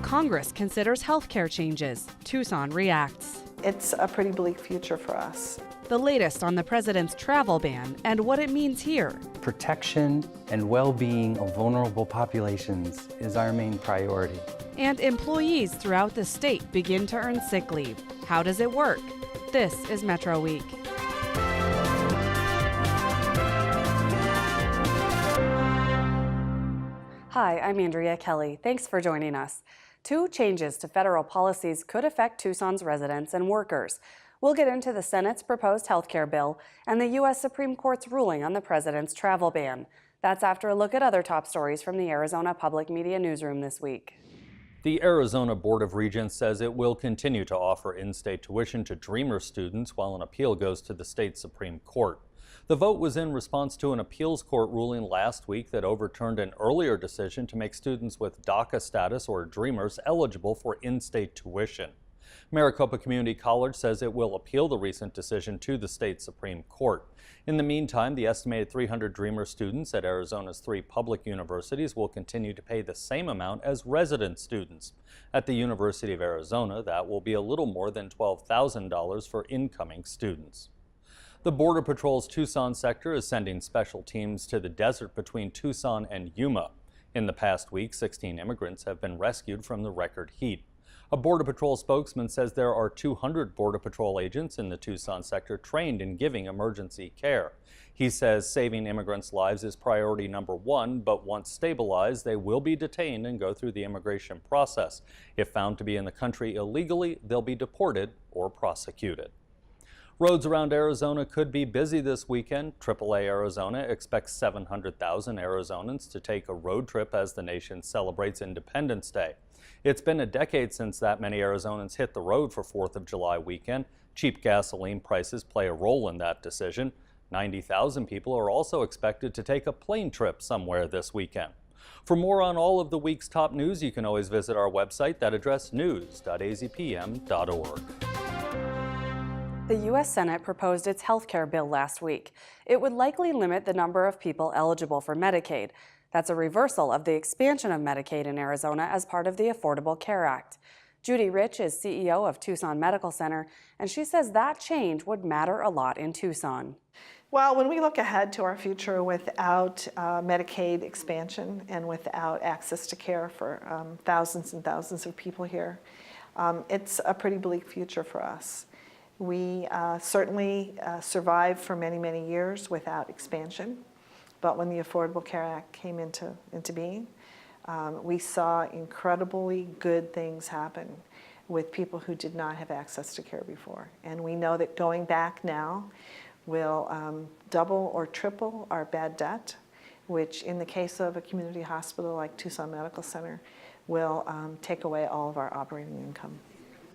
Congress considers healthcare changes. Tucson reacts. It's a pretty bleak future for us. The latest on the president's travel ban and what it means here. Protection and well-being of vulnerable populations is our main priority. And employees throughout the state begin to earn sick leave. How does it work? This is Metro Week. Hi, I'm Andrea Kelly. Thanks for joining us. 2 changes to federal policies could affect Tucson's residents and workers. We'll get into the Senate's proposed health care bill and the U.S. Supreme Court's ruling on the president's travel ban. That's after a look at other top stories from the Arizona Public Media Newsroom this week. The Arizona Board of Regents says it will continue to offer in-state tuition to Dreamer students while an appeal goes to the state Supreme Court. The vote was in response to an appeals court ruling last week that overturned an earlier decision to make students with DACA status or Dreamers eligible for in-state tuition. Maricopa Community College says it will appeal the recent decision to the state Supreme Court. In the meantime, the estimated 300 Dreamer students at Arizona's 3 public universities will continue to pay the same amount as resident students. At the University of Arizona, that will be a little more than $12,000 for incoming students. The Border Patrol's Tucson sector is sending special teams to the desert between Tucson and Yuma. In the past week, 16 immigrants have been rescued from the record heat. A Border Patrol spokesman says there are 200 Border Patrol agents in the Tucson sector trained in giving emergency care. He says saving immigrants' lives is priority number 1, but once stabilized, they will be detained and go through the immigration process. If found to be in the country illegally, they'll be deported or prosecuted. Roads around Arizona could be busy this weekend. AAA Arizona expects 700,000 Arizonans to take a road trip as the nation celebrates Independence Day. It's been a decade since that many Arizonans hit the road for 4th of July weekend. Cheap gasoline prices play a role in that decision. 90,000 people are also expected to take a plane trip somewhere this weekend. For more on all of the week's top news, you can always visit our website. That address, news.azpm.org. The U.S. Senate proposed its health care bill last week. It would likely limit the number of people eligible for Medicaid. That's a reversal of the expansion of Medicaid in Arizona as part of the Affordable Care Act. Judy Rich is CEO of Tucson Medical Center, and she says that change would matter a lot in Tucson. Well, when we look ahead to our future without Medicaid expansion and without access to care for thousands and thousands of people here, it's a pretty bleak future for us. We certainly survived for many, many years without expansion, but when the Affordable Care Act came into being, we saw incredibly good things happen with people who did not have access to care before. And we know that going back now will double or triple our bad debt, which in the case of a community hospital like Tucson Medical Center will take away all of our operating income.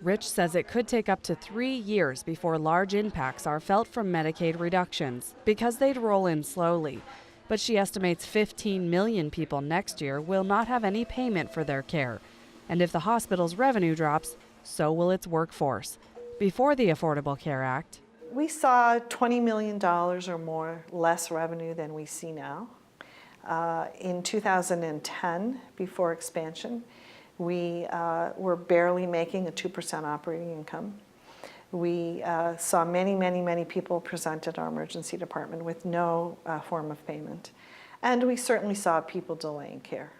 Rich says it could take up to 3 years before large impacts are felt from Medicaid reductions because they'd roll in slowly. But she estimates 15 million people next year will not have any payment for their care. And if the hospital's revenue drops, so will its workforce. Before the Affordable Care Act, we saw $20 million or more less revenue than we see now. In 2010, before expansion, we were barely making a 2% operating income. We saw many, many, many people present at our emergency department with no form of payment. And we certainly saw people delaying care.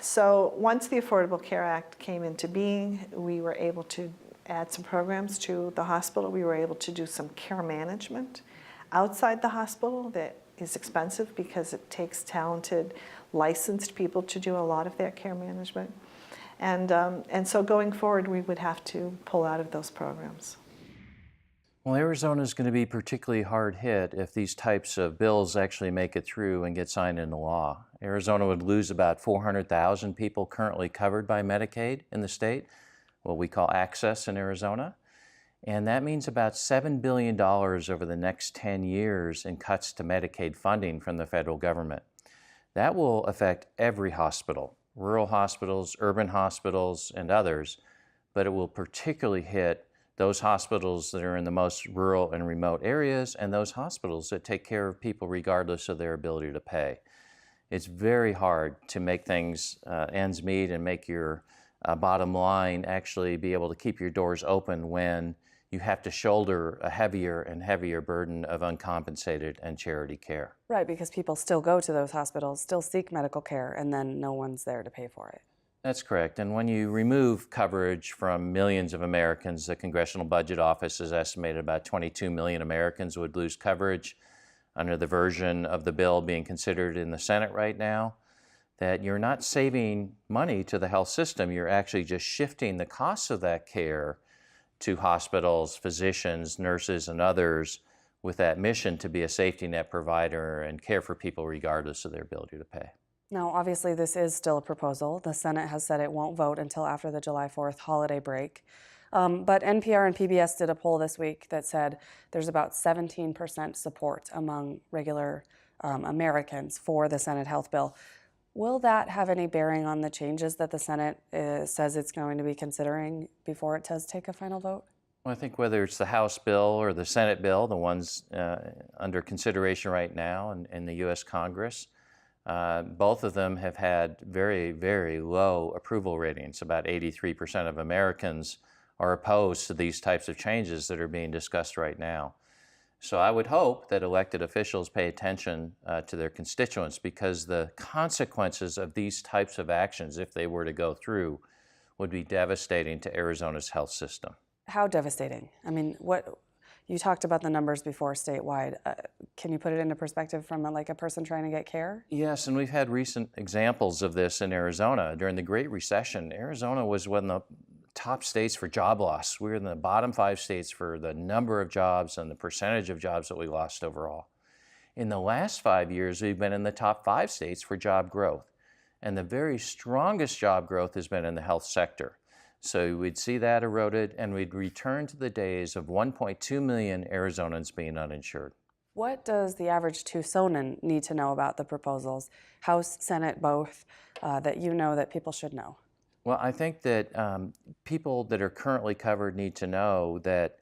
So once the Affordable Care Act came into being, we were able to add some programs to the hospital. We were able to do some care management outside the hospital that is expensive because it takes talented, licensed people to do a lot of their care management. And so going forward, we would have to pull out of those programs. Well, Arizona is going to be particularly hard hit if these types of bills actually make it through and get signed into law. Arizona would lose about 400,000 people currently covered by Medicaid in the state, what we call access in Arizona. And that means about $7 billion over the next 10 years in cuts to Medicaid funding from the federal government. That will affect every hospital, rural hospitals, urban hospitals, and others, but it will particularly hit those hospitals that are in the most rural and remote areas and those hospitals that take care of people regardless of their ability to pay. It's very hard to make things ends meet and make your bottom line, actually be able to keep your doors open when you have to shoulder a heavier and heavier burden of uncompensated and charity care. Right, because people still go to those hospitals, still seek medical care, and then no one's there to pay for it. That's correct. And when you remove coverage from millions of Americans, the Congressional Budget Office has estimated about 22 million Americans would lose coverage under the version of the bill being considered in the Senate right now, that you're not saving money to the health system, you're actually just shifting the costs of that care to hospitals, physicians, nurses, and others with that mission to be a safety net provider and care for people regardless of their ability to pay. Now, obviously, this is still a proposal. The Senate has said it won't vote until after the July 4th holiday break. But NPR and PBS did a poll this week that said there's about 17% support among regular Americans for the Senate health bill. Will that have any bearing on the changes that the Senate says it's going to be considering before it does take a final vote? Well, I think whether it's the House bill or the Senate bill, the ones under consideration right now in the U.S. Congress, both of them have had very, very low approval ratings. About 83% of Americans are opposed to these types of changes that are being discussed right now. So I would hope that elected officials pay attention to their constituents, because the consequences of these types of actions, if they were to go through, would be devastating to Arizona's health system. How devastating? I mean, you talked about the numbers before statewide. Can you put it into perspective from a person trying to get care? Yes, and we've had recent examples of this in Arizona. During the Great Recession, Arizona was one of the top states for job loss. We were in the bottom 5 states for the number of jobs and the percentage of jobs that we lost overall. In the last 5 years, we've been in the top 5 states for job growth. And the very strongest job growth has been in the health sector. So we'd see that eroded, and we'd return to the days of 1.2 million Arizonans being uninsured. What does the average Tucsonan need to know about the proposals, House, Senate, both, that you know that people should know? Well, I think that people that are currently covered need to know that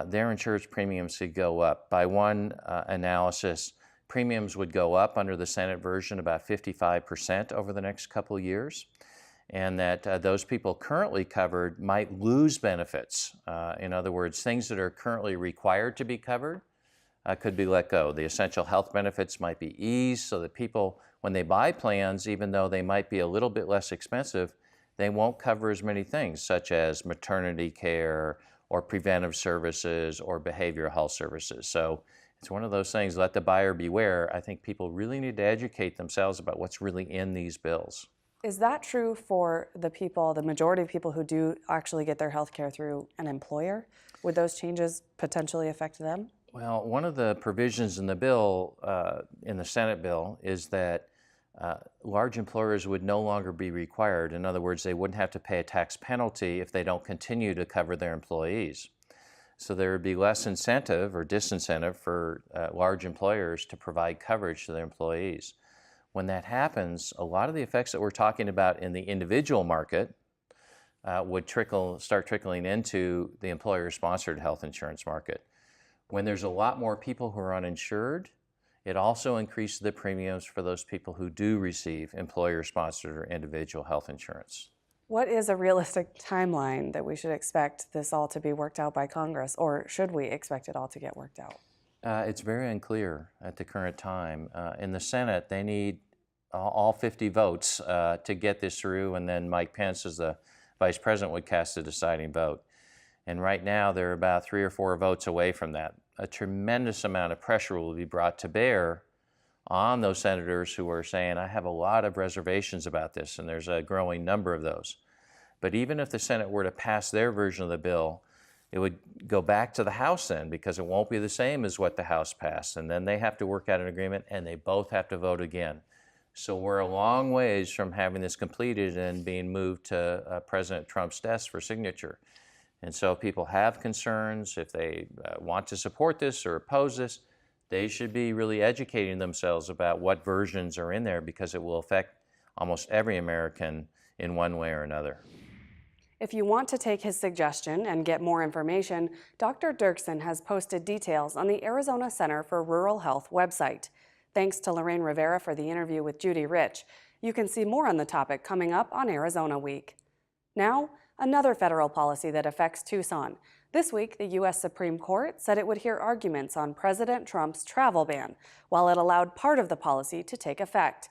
their insurance premiums should go up. By one analysis, premiums would go up under the Senate version about 55% over the next couple of years, and that those people currently covered might lose benefits. In other words, things that are currently required to be covered could be let go. The essential health benefits might be eased so that people, when they buy plans, even though they might be a little bit less expensive, they won't cover as many things, such as maternity care or preventive services or behavioral health services. So it's one of those things, let the buyer beware. I think people really need to educate themselves about what's really in these bills. Is that true for the people, the majority of people who do actually get their health care through an employer? Would those changes potentially affect them? Well, one of the provisions in the bill, in the Senate bill, is that large employers would no longer be required. In other words, they wouldn't have to pay a tax penalty if they don't continue to cover their employees. So there would be less incentive or disincentive for large employers to provide coverage to their employees. When that happens, a lot of the effects that we're talking about in the individual market would start trickling into the employer-sponsored health insurance market. When there's a lot more people who are uninsured, it also increases the premiums for those people who do receive employer-sponsored or individual health insurance. What is a realistic timeline that we should expect this all to be worked out by Congress, or should we expect it all to get worked out? It's very unclear at the current time. In the Senate, they need all 50 votes to get this through, and then Mike Pence, as the vice president, would cast the deciding vote. And right now, they're about 3 or 4 votes away from that. A tremendous amount of pressure will be brought to bear on those senators who are saying, I have a lot of reservations about this, and there's a growing number of those. But even if the Senate were to pass their version of the bill, it would go back to the House then, because it won't be the same as what the House passed. And then they have to work out an agreement, and they both have to vote again. So we're a long ways from having this completed and being moved to President Trump's desk for signature. And so if people have concerns, if they want to support this or oppose this, they should be really educating themselves about what versions are in there, because it will affect almost every American in one way or another. If you want to take his suggestion and get more information, Dr. Derksen has posted details on the Arizona Center for Rural Health website. Thanks to Lorraine Rivera for the interview with Judy Rich. You can see more on the topic coming up on Arizona Week. Now, another federal policy that affects Tucson. This week, the U.S. Supreme Court said it would hear arguments on President Trump's travel ban, while it allowed part of the policy to take effect.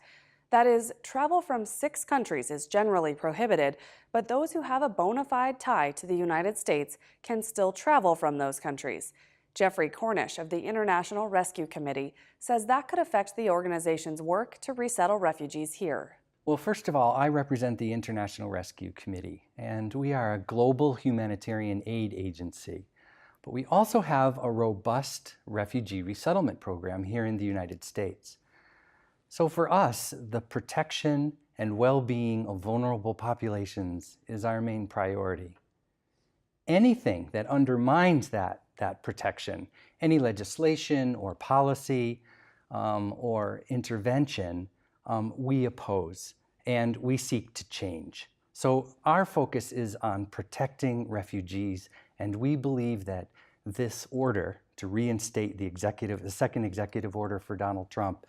That is, travel from 6 countries is generally prohibited, but those who have a bona fide tie to the United States can still travel from those countries. Jeffrey Cornish of the International Rescue Committee says that could affect the organization's work to resettle refugees here. Well, first of all, I represent the International Rescue Committee, and we are a global humanitarian aid agency. But we also have a robust refugee resettlement program here in the United States. So for us, the protection and well-being of vulnerable populations is our main priority. Anything that undermines that protection, any legislation or policy or intervention, we oppose and we seek to change. So our focus is on protecting refugees, and we believe that this order to reinstate the second executive order for Donald Trump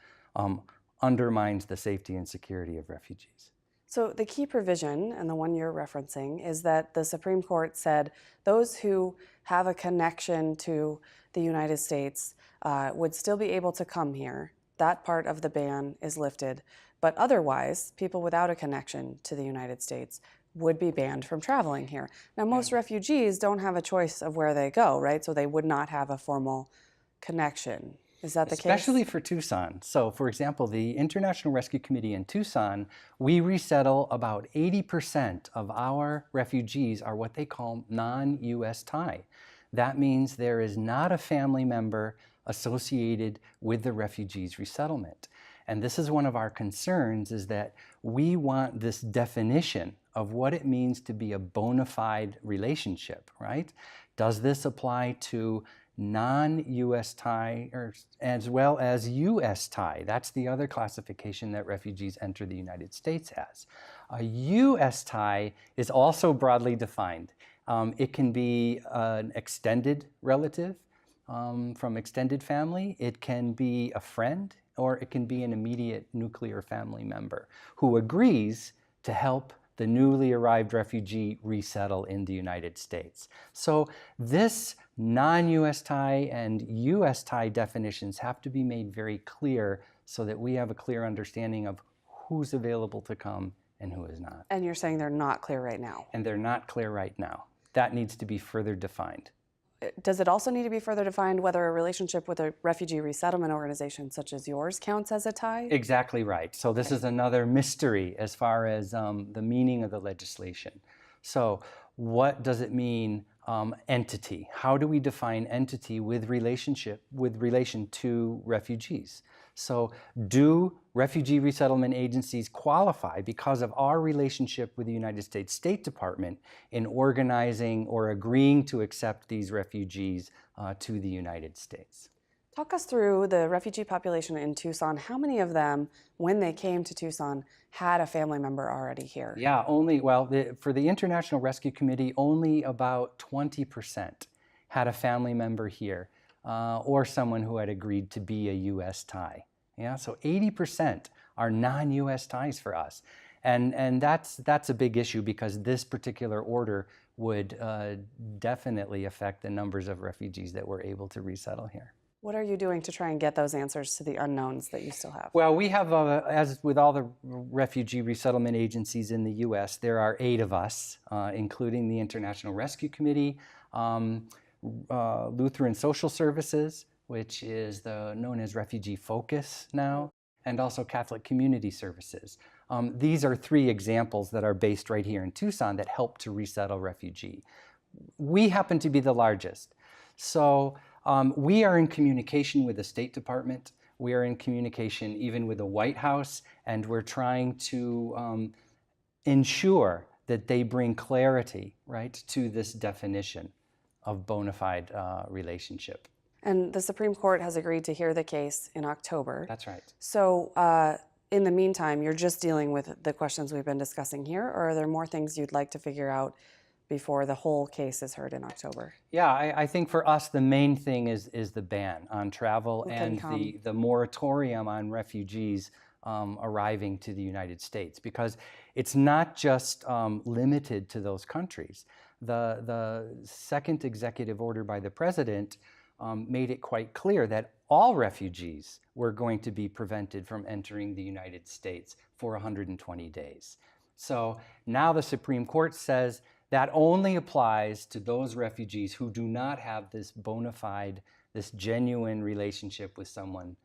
undermines the safety and security of refugees. So the key provision, and the one you're referencing, is that the Supreme Court said those who have a connection to the United States would still be able to come here. That part of the ban is lifted. But otherwise, people without a connection to the United States would be banned from traveling here. Now, most refugees don't have a choice of where they go, right? So they would not have a formal connection. Is that the case? Especially for Tucson. So, for example, the International Rescue Committee in Tucson, we resettle about 80% of our refugees are what they call non-U.S. tie. That means there is not a family member associated with the refugees' resettlement. And this is one of our concerns, is that we want this definition of what it means to be a bona fide relationship, right? Does this apply to non-U.S. tie as well as U.S. tie? That's the other classification that refugees enter the United States as. A U.S. tie is also broadly defined. It can be an extended relative from extended family. It can be a friend, or it can be an immediate nuclear family member who agrees to help the newly arrived refugee resettle in the United States. So this non-U.S. tie and U.S. tie definitions have to be made very clear so that we have a clear understanding of who's available to come and who is not. And you're saying they're not clear right now? And they're not clear right now. That needs to be further defined. Does it also need to be further defined whether a relationship with a refugee resettlement organization such as yours counts as a tie? Exactly right. So this is another mystery as far as the meaning of the legislation. So what does it mean, entity? How do we define entity with relation to refugees? So do refugee resettlement agencies qualify because of our relationship with the United States State Department in organizing or agreeing to accept these refugees to the United States? Talk us through the refugee population in Tucson. How many of them, when they came to Tucson, had a family member already here? Yeah, for the International Rescue Committee, only about 20% had a family member here or someone who had agreed to be a U.S. tie. Yeah, so 80% are non-U.S. ties for us. And that's a big issue because this particular order would definitely affect the numbers of refugees that we're able to resettle here. What are you doing to try and get those answers to the unknowns that you still have? Well, we have, as with all the refugee resettlement agencies in the U.S., there are 8 of us, including the International Rescue Committee, Lutheran Social Services, which is known as Refugee Focus now, and also Catholic Community Services. These are 3 examples that are based right here in Tucson that help to resettle refugee. We happen to be the largest. So we are in communication with the State Department. We are in communication even with the White House, and we're trying to ensure that they bring clarity, right, to this definition of bona fide relationship. And the Supreme Court has agreed to hear the case in October. That's right. So in the meantime, you're just dealing with the questions we've been discussing here, or are there more things you'd like to figure out before the whole case is heard in October? Yeah, I think for us the main thing is the ban on travel and the moratorium on refugees arriving to the United States, because it's not just limited to those countries. The second executive order by the president made it quite clear that all refugees were going to be prevented from entering the United States for 120 days. So now the Supreme Court says that only applies to those refugees who do not have this bona fide, this genuine relationship with someone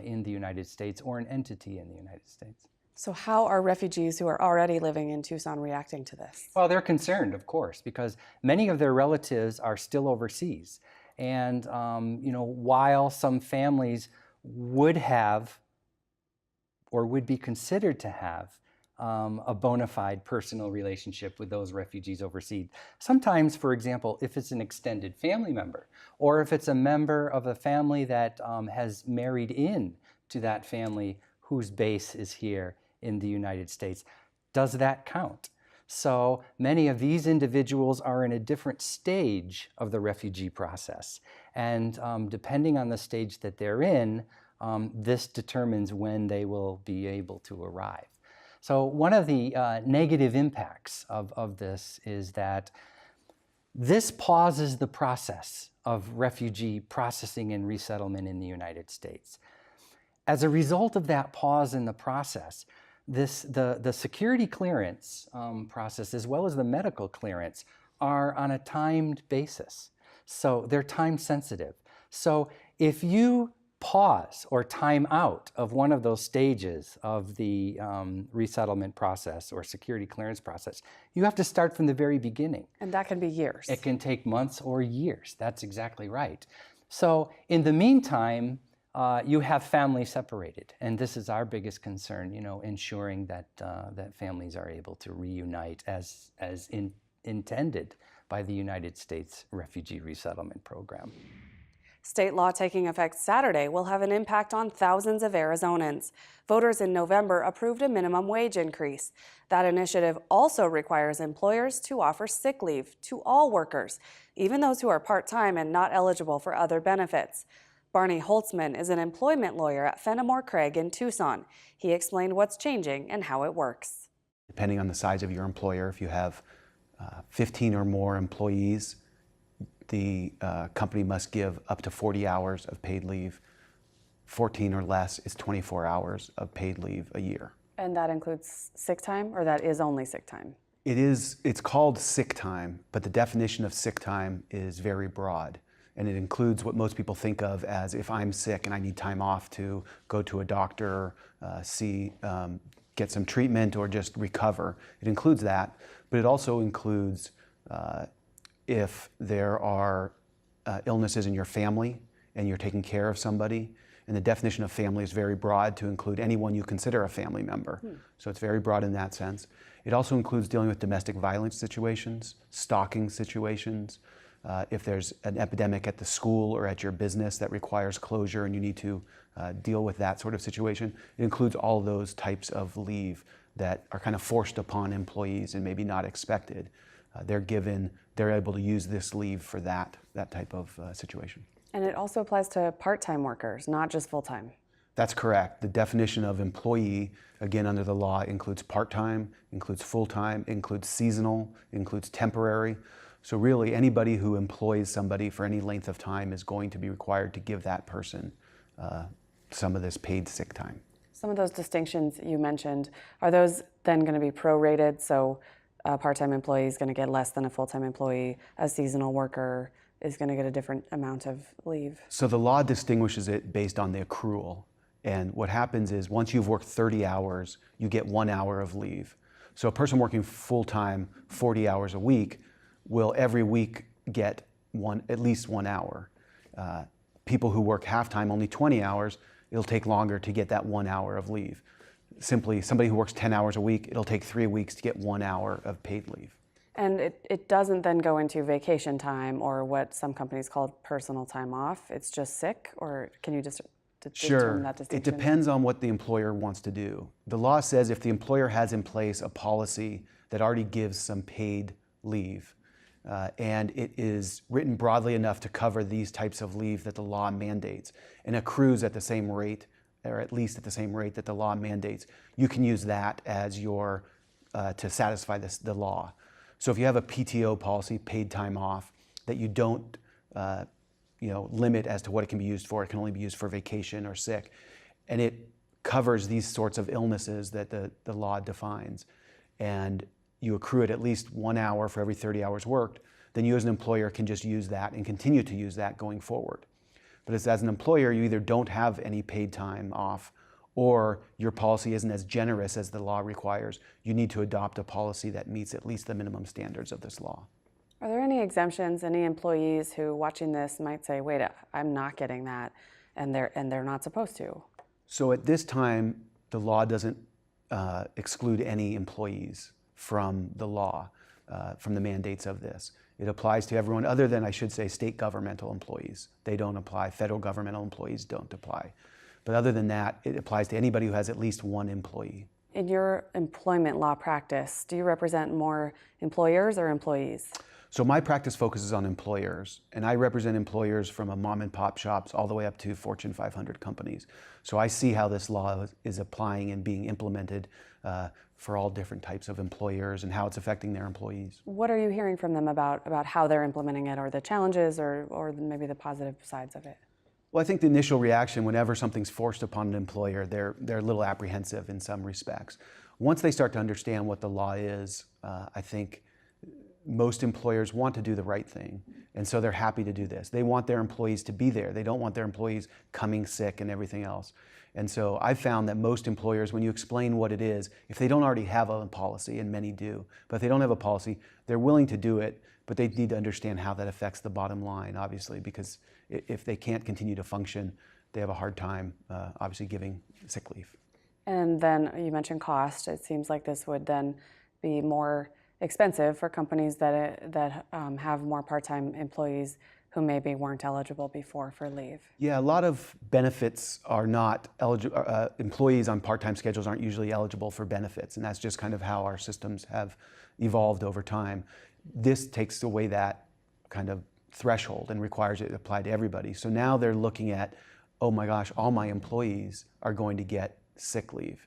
in the United States or an entity in the United States. So how are refugees who are already living in Tucson reacting to this? Well, they're concerned, of course, because many of their relatives are still overseas. And while some families would have or would be considered to have a bona fide personal relationship with those refugees overseas, sometimes, for example, if it's an extended family member, or if it's a member of a family that has married in to that family whose base is here in the United States, does that count? So many of these individuals are in a different stage of the refugee process. And depending on the stage that they're in, this determines when they will be able to arrive. So one of the negative impacts of this is that this pauses the process of refugee processing and resettlement in the United States. As a result of that pause in the process, the security clearance process, as well as the medical clearance, are on a timed basis. So they're time sensitive. So if you pause or time out of one of those stages of the resettlement process or security clearance process, you have to start from the very beginning. And that can be years. It can take months or years. That's exactly right. So in the meantime, you have families separated, and this is our biggest concern, ensuring that that families are able to reunite as intended by the United States Refugee Resettlement Program. State law taking effect Saturday will have an impact on thousands of Arizonans. Voters in November approved a minimum wage increase. That initiative also requires employers to offer sick leave to all workers, even those who are part-time and not eligible for other benefits. Barney Holtzman is an employment lawyer at Fenimore Craig in Tucson. He explained what's changing and how it works. Depending on the size of your employer, if you have 15 or more employees, the company must give up to 40 hours of paid leave. 14 or less is 24 hours of paid leave a year. And that includes sick time, or that is only sick time? It's called sick time, but the definition of sick time is very broad. And it includes what most people think of as if I'm sick and I need time off to go to a doctor, get some treatment, or just recover. It includes that, but it also includes if there are illnesses in your family and you're taking care of somebody. And the definition of family is very broad to include anyone you consider a family member. So it's very broad in that sense. It also includes dealing with domestic violence situations, stalking situations, if there's an epidemic at the school or at your business that requires closure and you need to deal with that sort of situation. It includes all those types of leave that are kind of forced upon employees and maybe not expected. They're able to use this leave for that type of situation. And it also applies to part-time workers, not just full-time. That's correct. The definition of employee, again, under the law, includes part-time, includes full-time, includes seasonal, includes temporary. So really, anybody who employs somebody for any length of time is going to be required to give that person some of this paid sick time. Some of those distinctions you mentioned, are those then going to be prorated? So a part-time employee is going to get less than a full-time employee. A seasonal worker is going to get a different amount of leave. So the law distinguishes it based on the accrual. And what happens is once you've worked 30 hours, you get 1 hour of leave. So a person working full-time 40 hours a week will every week get at least 1 hour. People who work half-time, only 20 hours, it'll take longer to get that 1 hour of leave. Simply, somebody who works 10 hours a week, it'll take 3 weeks to get 1 hour of paid leave. And it doesn't then go into vacation time or what some companies call personal time off. It's just sick, or can you just determine that distinction? It depends on what the employer wants to do. The law says if the employer has in place a policy that already gives some paid leave, and it is written broadly enough to cover these types of leave that the law mandates and accrues at the same rate or at least at the same rate that the law mandates, you can use that as your, to satisfy the law. So if you have a PTO policy, paid time off, that you don't limit as to what it can be used for, it can only be used for vacation or sick, and it covers these sorts of illnesses that the law defines, and you accrue it at least 1 hour for every 30 hours worked, then you as an employer can just use that and continue to use that going forward. But as an employer, you either don't have any paid time off, or your policy isn't as generous as the law requires. You need to adopt a policy that meets at least the minimum standards of this law. Are there any exemptions, any employees who watching this might say, wait, I'm not getting that, and they're not supposed to? So at this time, the law doesn't exclude any employees from the law, from the mandates of this. It applies to everyone other than, I should say, state governmental employees. They don't apply. Federal governmental employees don't apply. But other than that, it applies to anybody who has at least one employee. In your employment law practice, do you represent more employers or employees? So my practice focuses on employers, and I represent employers from a mom and pop shops all the way up to Fortune 500 companies. So I see how this law is applying and being implemented for all different types of employers and how it's affecting their employees. What are you hearing from them about how they're implementing it, or the challenges, or maybe the positive sides of it? Well, I think the initial reaction whenever something's forced upon an employer, they're a little apprehensive in some respects. Once they start to understand what the law is, I think most employers want to do the right thing, and so they're happy to do this. They want their employees to be there. They don't want their employees coming sick and everything else. And so I've found that most employers, when you explain what it is, if they don't already have a policy, and many do, but if they don't have a policy, they're willing to do it, but they need to understand how that affects the bottom line, obviously, because if they can't continue to function, they have a hard time, obviously, giving sick leave. And then you mentioned cost. It seems like this would then be more expensive for companies that have more part-time employees who maybe weren't eligible before for leave. Yeah, a lot of benefits are not eligible. Employees on part-time schedules aren't usually eligible for benefits, and that's just kind of how our systems have evolved over time. This takes away that kind of threshold and requires it to apply to everybody. So now they're looking at, oh my gosh, all my employees are going to get sick leave.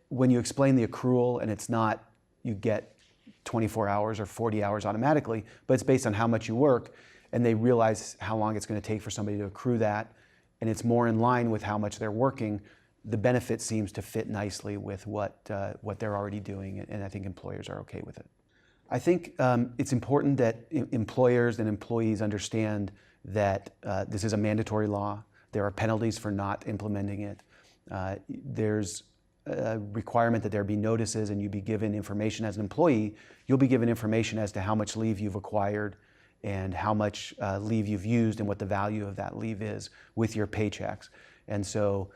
When you explain the accrual, and it's not you get 24 hours or 40 hours automatically, but it's based on how much you work, and they realize how long it's going to take for somebody to accrue that, and it's more in line with how much they're working, the benefit seems to fit nicely with what they're already doing, and I think employers are okay with it. I think it's important that employers and employees understand that this is a mandatory law. There are penalties for not implementing it. There's a requirement that there be notices and you be given information as an employee. You'll be given information as to how much leave you've acquired and how much leave you've used and what the value of that leave is with your paychecks. And so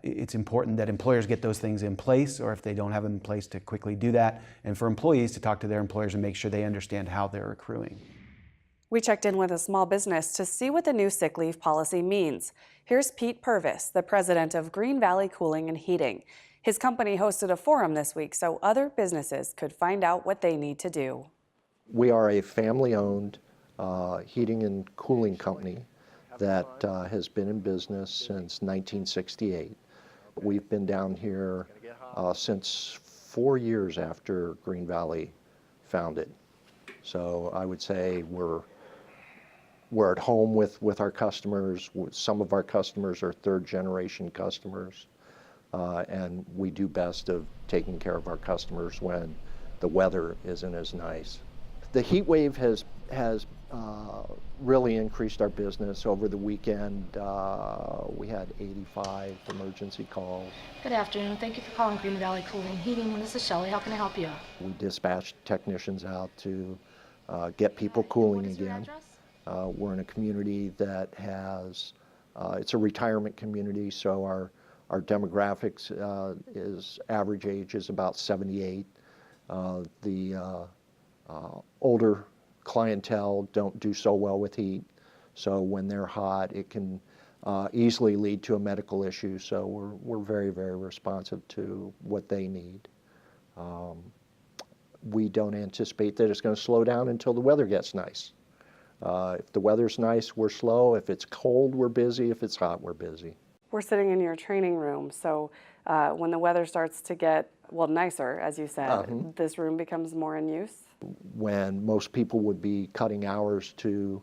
it's important that employers get those things in place, or if they don't have them in place, to quickly do that, and for employees to talk to their employers and make sure they understand how they're accruing. We checked in with a small business to see what the new sick leave policy means. Here's Pete Perves, the president of Green Valley Cooling and Heating. His company hosted a forum this week so other businesses could find out what they need to do. We are a family-owned heating and cooling company that has been in business since 1968. We've been down here since 4 years after Green Valley founded. So I would say we're at home with our customers. Some of our customers are third-generation customers, and we do best of taking care of our customers when the weather isn't as nice. The heat wave has really increased our business. Over the weekend, we had 85 emergency calls. Good afternoon. Thank you for calling Green Valley Cooling and Heating. This is Shelley. How can I help you? We dispatched technicians out to get people cooling What is your again. address? We're in a community that has, it's a retirement community, so our demographics is average age is about 78. The older clientele don't do so well with heat, so when they're hot, it can easily lead to a medical issue. So we're very, very responsive to what they need. We don't anticipate that it's going to slow down until the weather gets nice. If the weather's nice, we're slow. If it's cold, we're busy. If it's hot, we're busy. We're sitting in your training room, so when the weather starts to get, well, nicer, as you said, this room becomes more in use? When most people would be cutting hours to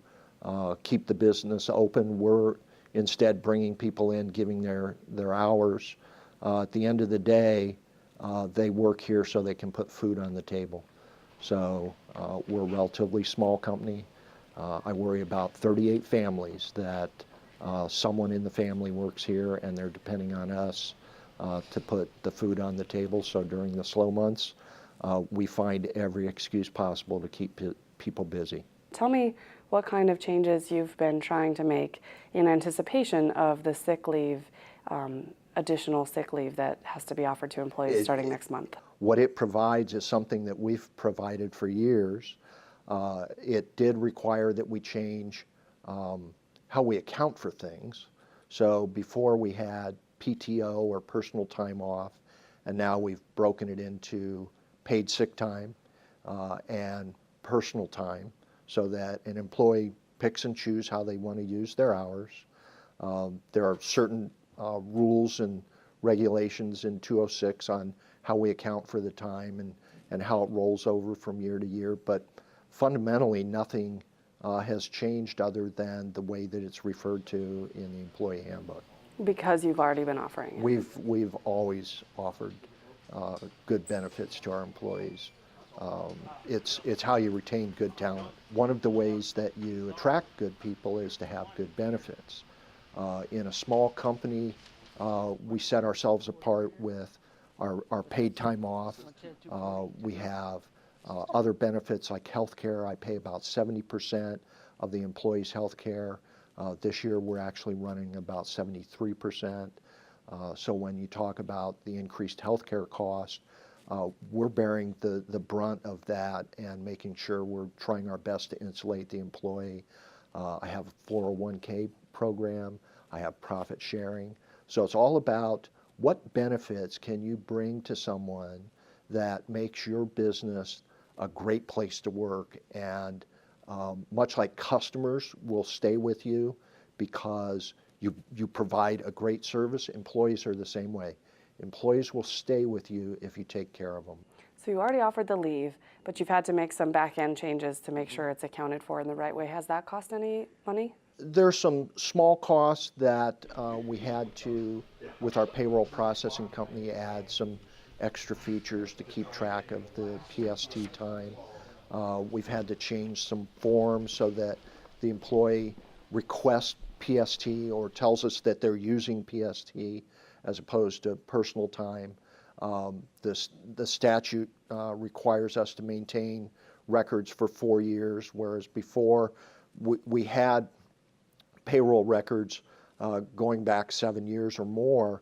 keep the business open, we're instead bringing people in, giving their hours. At the end of the day, they work here so they can put food on the table. So we're a relatively small company. I worry about 38 families that someone in the family works here, and they're depending on us to put the food on the table. So during the slow months, we find every excuse possible to keep people busy. Tell me what kind of changes you've been trying to make in anticipation of the sick leave, additional sick leave that has to be offered to employees starting next month. What it provides is something that we've provided for years. It did require that we change how we account for things. So before we had PTO or personal time off, and now we've broken it into paid sick time and personal time, so that an employee picks and chooses how they want to use their hours. There are certain rules and regulations in 206 on how we account for the time and how it rolls over from year to year, but fundamentally nothing has changed other than the way that it's referred to in the employee handbook. Because you've already been offering it. We've always offered good benefits to our employees. It's how you retain good talent. One of the ways that you attract good people is to have good benefits. In a small company, we set ourselves apart with our paid time off. We have other benefits like health care. I pay about 70% of the employees' health care. This year we're actually running about 73%. So when you talk about the increased health care cost, we're bearing the brunt of that and making sure we're trying our best to insulate the employee. I have a 401k program. I have profit sharing. So it's all about what benefits can you bring to someone that makes your business a great place to work. And much like customers will stay with you because you provide a great service, employees are the same way. Employees will stay with you if you take care of them. So you already offered the leave, but you've had to make some back-end changes to make sure it's accounted for in the right way. Has that cost any money? There's some small costs that we had to, with our payroll processing company, add some extra features to keep track of the PST time. We've had to change some forms so that the employee requests PST or tells us that they're using PST as opposed to personal time. The statute requires us to maintain records for 4 years, whereas before we had payroll records going back 7 years or more.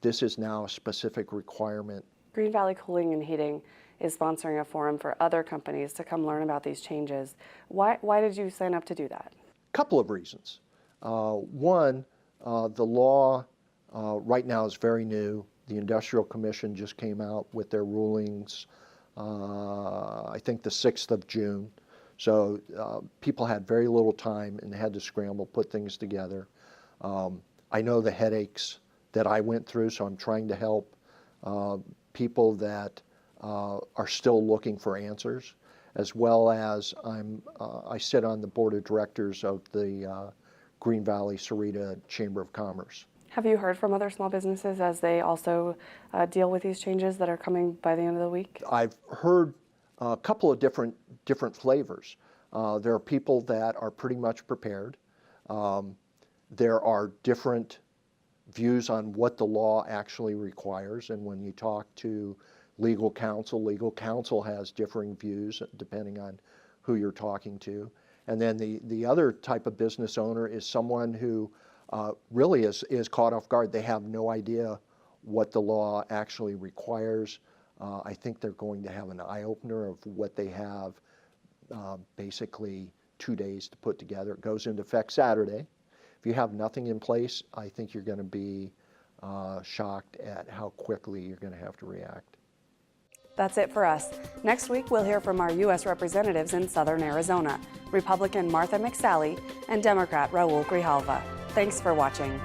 This is now a specific requirement. Green Valley Cooling and Heating is sponsoring a forum for other companies to come learn about these changes. Why did you sign up to do that? A couple of reasons. One, the law right now is very new. The Industrial Commission just came out with their rulings, I think the 6th of June. So people had very little time and had to scramble, put things together. I know the headaches that I went through, so I'm trying to help people that are still looking for answers, as well as I sit on the board of directors of the Green Valley Sarita Chamber of Commerce. Have you heard from other small businesses as they also deal with these changes that are coming by the end of the week? I've heard a couple of different flavors. There are people that are pretty much prepared. There are different views on what the law actually requires, and when you talk to legal counsel has differing views depending on who you're talking to. And then the other type of business owner is someone who really is caught off guard. They have no idea what the law actually requires. I think they're going to have an eye-opener of what they have basically 2 days to put together. It goes into effect Saturday. If you have nothing in place, I think you're going to be shocked at how quickly you're going to have to react. That's it for us. Next week, we'll hear from our U.S. representatives in southern Arizona, Republican Martha McSally and Democrat Raul Grijalva. Thanks for watching.